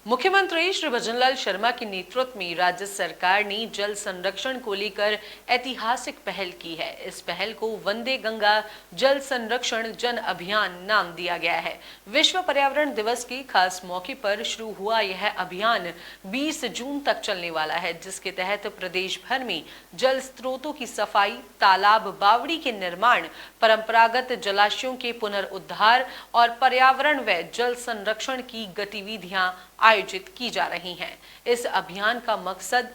मुख्यमंत्री श्री भजनलाल शर्मा के नेतृत्व में राज्य सरकार ने जल संरक्षण को लेकर ऐतिहासिक पहल की है। इस पहल को वंदे गंगा जल संरक्षण जन अभियान नाम दिया गया है। विश्व पर्यावरण दिवस के खास मौके पर शुरू हुआ यह अभियान 20 जून तक चलने वाला है, जिसके तहत प्रदेश भर में जल स्रोतों की सफाई, तालाब बावड़ी के निर्माण, परंपरागत जलाशयों के पुनरुद्धार और पर्यावरण व जल संरक्षण की गतिविधियां आयोजित की जा रही हैं। इस अभियान का मकसद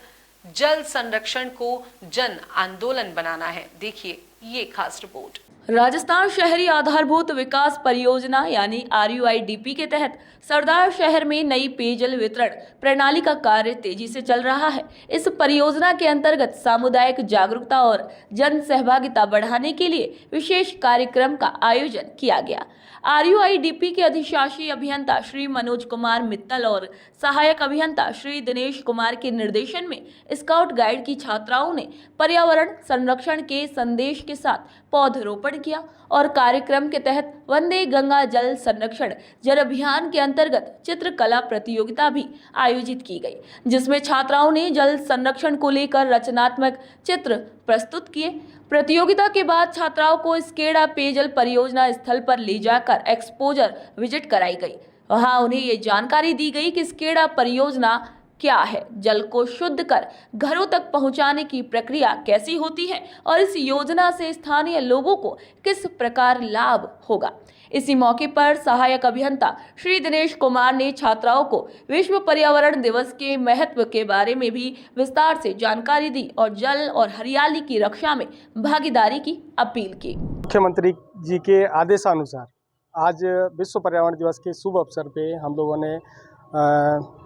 जल संरक्षण को जन आंदोलन बनाना है। देखिए ये खास रिपोर्ट। राजस्थान शहरी आधारभूत विकास परियोजना यानी RUIDP के तहत सरदार शहर में नई पेयजल वितरण प्रणाली का कार्य तेजी से चल रहा है। इस परियोजना के अंतर्गत सामुदायिक जागरूकता और जन सहभागिता बढ़ाने के लिए विशेष कार्यक्रम का आयोजन किया गया। RUIDP के अधिशासी अभियंता श्री मनोज कुमार मित्तल और सहायक अभियंता श्री दिनेश कुमार के निर्देशन में स्काउट गाइड की छात्राओं ने पर्यावरण संरक्षण के संदेश के साथ पौधरोपण किया और कार्यक्रम के तहत वंदे गंगा जल संरक्षण जन अभियान के अंतर्गत चित्रकला प्रतियोगिता भी आयोजित की गई, जिसमें छात्राओं ने जल संरक्षण को लेकर रचनात्मक चित्र प्रस्तुत किए। प्रतियोगिता के बाद छात्राओं को स्केडा पेयजल परियोजना स्थल पर ले जाकर एक्सपोजर विजिट कराई गई। वहां उन्हें ये जानकारी दी गई कि स्केडा परियोजना क्या है, जल को शुद्ध कर घरों तक पहुंचाने की प्रक्रिया कैसी होती है और इस योजना से स्थानीय लोगों को किस प्रकार लाभ होगा। इसी मौके पर सहायक अभियंता श्री दिनेश कुमार ने छात्राओं को विश्व पर्यावरण दिवस के महत्व के बारे में भी विस्तार से जानकारी दी और जल और हरियाली की रक्षा में भागीदारी की अपील की। मुख्यमंत्री जी के आदेशानुसार आज विश्व पर्यावरण दिवस के शुभ अवसर पे हम लोगों ने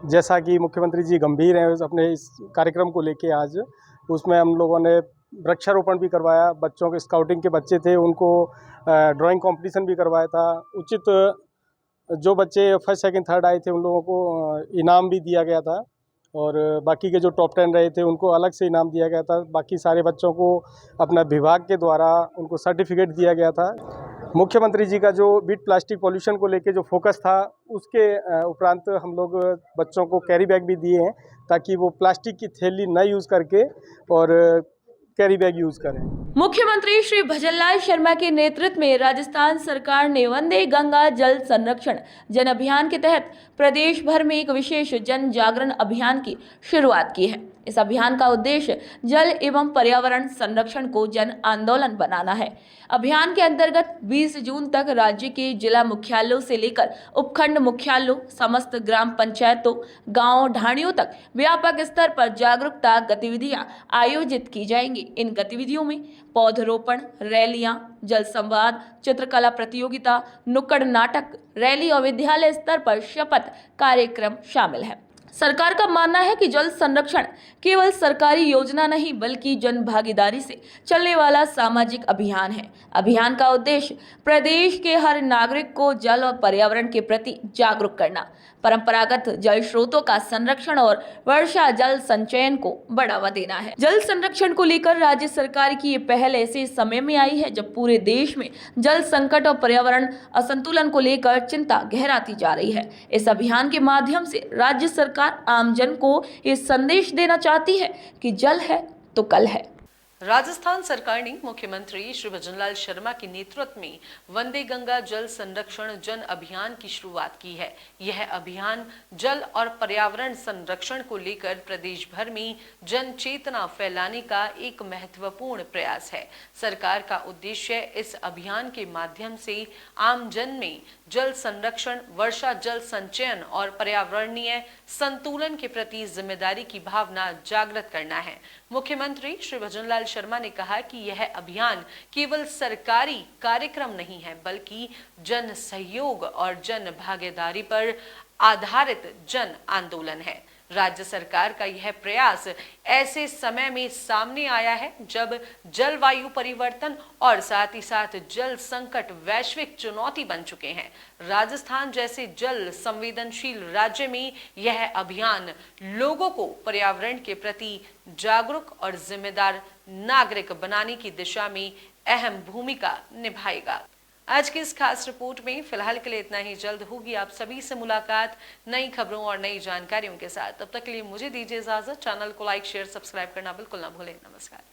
जैसा कि मुख्यमंत्री जी गंभीर हैं अपने इस कार्यक्रम को लेके, आज उसमें हम लोगों ने वृक्षारोपण भी करवाया। बच्चों के स्काउटिंग के बच्चे थे, उनको ड्राइंग कंपटीशन भी करवाया था। उचित जो बच्चे फर्स्ट सेकंड थर्ड आए थे उन लोगों को इनाम भी दिया गया था और बाकी के जो टॉप 10 रहे थे उनको अलग से इनाम दिया गया था। बाकी सारे बच्चों को अपना विभाग के द्वारा उनको सर्टिफिकेट दिया गया था। मुख्यमंत्री जी का जो बीट प्लास्टिक पॉल्यूशन को लेके जो फोकस था, उसके उपरांत हम लोग बच्चों को कैरी बैग भी दिए हैं ताकि वो प्लास्टिक की थैली न यूज़ करके और कैरी बैग यूज़ करें। मुख्यमंत्री श्री भजनलाल शर्मा के नेतृत्व में राजस्थान सरकार ने वंदे गंगा जल संरक्षण जन अभियान के तहत प्रदेश भर में एक विशेष जन जागरण अभियान की शुरुआत की है। इस अभियान का उद्देश्य जल एवं पर्यावरण संरक्षण को जन आंदोलन बनाना है। अभियान के अंतर्गत 20 जून तक राज्य के जिला मुख्यालयों से लेकर उपखंड मुख्यालयों, समस्त ग्राम पंचायतों, गांव ढाणियों तक व्यापक स्तर पर जागरूकता गतिविधियां आयोजित की जाएंगी। इन गतिविधियों में पौधरोपण, रैलियां, जल संवाद, चित्रकला प्रतियोगिता, नुक्कड़ नाटक, रैली और विद्यालय स्तर पर शपथ कार्यक्रम शामिल है। सरकार का मानना है कि जल संरक्षण केवल सरकारी योजना नहीं बल्कि जन भागीदारी से चलने वाला सामाजिक अभियान है। अभियान का उद्देश्य प्रदेश के हर नागरिक को जल और पर्यावरण के प्रति जागरूक करना, परंपरागत जल स्रोतों का संरक्षण और वर्षा जल संचयन को बढ़ावा देना है। जल संरक्षण को लेकर राज्य सरकार की ये पहल ऐसे समय में आई है जब पूरे देश में जल संकट और पर्यावरण असंतुलन को लेकर चिंता गहराती जा रही है। इस अभियान के माध्यम से राज्य सरकार आमजन को ये संदेश देना चाहती है कि जल है तो कल है। राजस्थान सरकार ने मुख्यमंत्री श्री भजनलाल शर्मा के नेतृत्व में वंदे गंगा जल संरक्षण जन अभियान की शुरुआत की है। यह अभियान जल और पर्यावरण संरक्षण को लेकर प्रदेश भर में जन चेतना फैलाने का एक महत्वपूर्ण प्रयास है। सरकार का उद्देश्य इस अभियान के माध्यम से आम जन में जल संरक्षण, वर्षा जल संचयन और पर्यावरणीय संतुलन के प्रति जिम्मेदारी की भावना जागृत करना है। मुख्यमंत्री श्री भजनलाल शर्मा ने कहा कि यह अभियान केवल सरकारी कार्यक्रम नहीं है बल्कि जन सहयोग और जन भागीदारी पर आधारित जन आंदोलन है। राज्य सरकार का यह प्रयास ऐसे समय में सामने आया है जब जलवायु परिवर्तन और साथ ही साथ जल संकट वैश्विक चुनौती बन चुके हैं। राजस्थान जैसे जल संवेदनशील राज्य में यह अभियान लोगों को पर्यावरण के प्रति जागरूक और जिम्मेदार नागरिक बनाने की दिशा में अहम भूमिका निभाएगा। आज की इस खास रिपोर्ट में फिलहाल के लिए इतना ही। जल्द होगी आप सभी से मुलाकात नई खबरों और नई जानकारियों के साथ। तब तक के लिए मुझे दीजिए इजाजत। चैनल को लाइक शेयर सब्सक्राइब करना बिल्कुल ना भूलें। नमस्कार।